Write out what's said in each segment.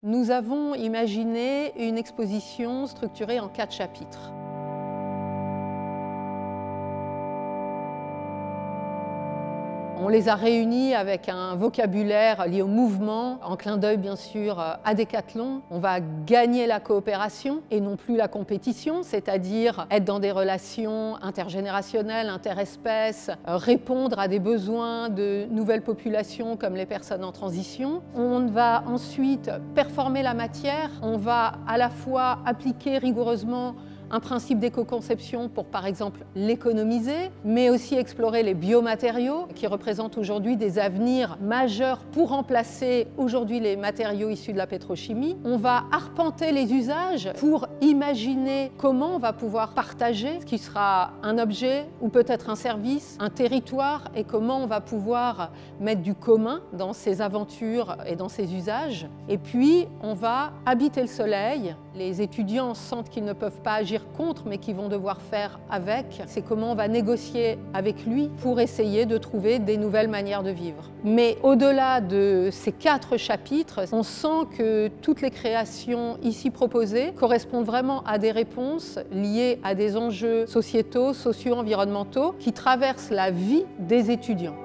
Nous avons imaginé une exposition structurée en 4 chapitres. On les a réunis avec un vocabulaire lié au mouvement, en clin d'œil bien sûr à Decathlon. On va gagner la coopération et non plus la compétition, c'est-à-dire être dans des relations intergénérationnelles, interespèces, répondre à des besoins de nouvelles populations comme les personnes en transition. On va ensuite performer la matière, on va à la fois appliquer rigoureusement un principe d'éco-conception pour, par exemple, l'économiser, mais aussi explorer les biomatériaux qui représentent aujourd'hui des avenirs majeurs pour remplacer aujourd'hui les matériaux issus de la pétrochimie. On va arpenter les usages pour imaginer comment on va pouvoir partager ce qui sera un objet ou peut-être un service, un territoire, et comment on va pouvoir mettre du commun dans ces aventures et dans ces usages. Et puis, on va habiter le soleil. Les étudiants sentent qu'ils ne peuvent pas agir contre, mais qu'ils vont devoir faire avec. C'est comment on va négocier avec lui pour essayer de trouver des nouvelles manières de vivre. Mais au-delà de ces 4 chapitres, on sent que toutes les créations ici proposées correspondent vraiment à des réponses liées à des enjeux sociétaux, socio-environnementaux qui traversent la vie des étudiants.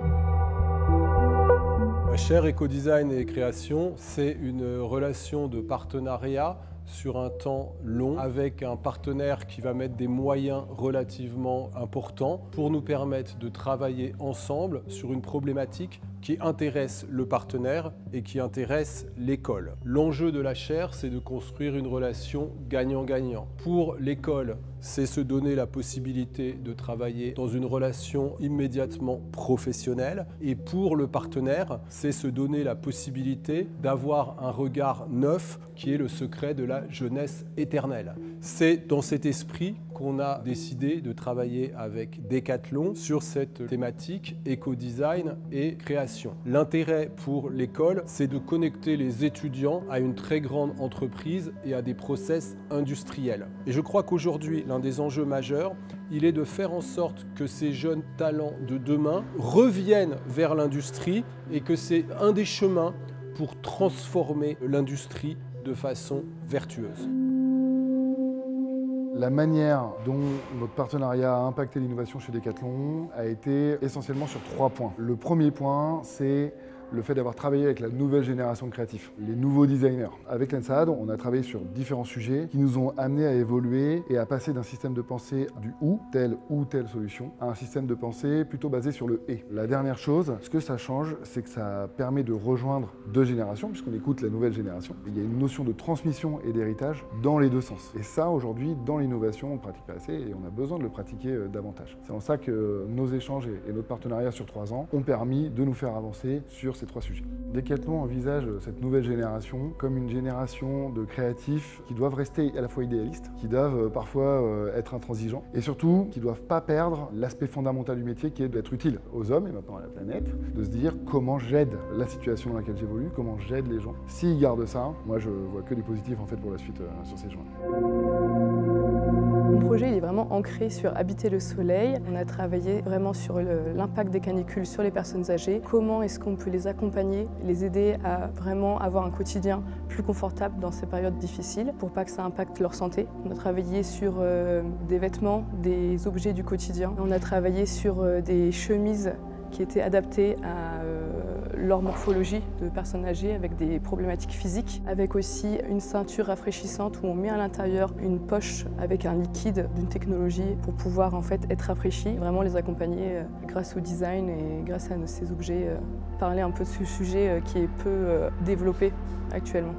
La chaire éco-design et création, c'est une relation de partenariat sur un temps long avec un partenaire qui va mettre des moyens relativement importants pour nous permettre de travailler ensemble sur une problématique qui intéresse le partenaire et qui intéresse l'école. L'enjeu de la chaire, c'est de construire une relation gagnant-gagnant. Pour l'école, c'est se donner la possibilité de travailler dans une relation immédiatement professionnelle. Et pour le partenaire, c'est se donner la possibilité d'avoir un regard neuf qui est le secret de la jeunesse éternelle. C'est dans cet esprit qu'on a décidé de travailler avec Decathlon sur cette thématique éco-design et création. L'intérêt pour l'école, c'est de connecter les étudiants à une très grande entreprise et à des process industriels. Et je crois qu'aujourd'hui, l'un des enjeux majeurs, il est de faire en sorte que ces jeunes talents de demain reviennent vers l'industrie et que c'est un des chemins pour transformer l'industrie de façon vertueuse. La manière dont notre partenariat a impacté l'innovation chez Decathlon a été essentiellement sur 3 points. Le premier point, c'est le fait d'avoir travaillé avec la nouvelle génération de créatifs, les nouveaux designers. Avec l'ENSAD, on a travaillé sur différents sujets qui nous ont amenés à évoluer et à passer d'un système de pensée du ou telle solution à un système de pensée plutôt basé sur le et. La dernière chose, ce que ça change, c'est que ça permet de rejoindre 2 générations, puisqu'on écoute la nouvelle génération. Il y a une notion de transmission et d'héritage dans les 2 sens. Et ça, aujourd'hui, dans l'innovation, on ne pratique pas assez et on a besoin de le pratiquer davantage. C'est en ça que nos échanges et notre partenariat sur 3 ans ont permis de nous faire avancer sur ces 3 sujets. Decathlon envisage cette nouvelle génération comme une génération de créatifs qui doivent rester à la fois idéalistes, qui doivent parfois être intransigeants et surtout qui ne doivent pas perdre l'aspect fondamental du métier qui est d'être utile aux hommes et maintenant à la planète, de se dire comment j'aide la situation dans laquelle j'évolue, comment j'aide les gens. S'ils gardent ça, moi je vois que du positif en fait pour la suite sur ces joints. Mon projet il est vraiment ancré sur habiter le soleil. On a travaillé vraiment sur l'impact des canicules sur les personnes âgées. Comment est-ce qu'on peut les accompagner, les aider à vraiment avoir un quotidien plus confortable dans ces périodes difficiles pour pas que ça impacte leur santé. On a travaillé sur des vêtements, des objets du quotidien. On a travaillé sur des chemises qui étaient adaptées à leur morphologie de personnes âgées avec des problématiques physiques, avec aussi une ceinture rafraîchissante où on met à l'intérieur une poche avec un liquide d'une technologie pour pouvoir en fait être rafraîchi, vraiment les accompagner grâce au design et grâce à ces objets, parler un peu de ce sujet qui est peu développé actuellement.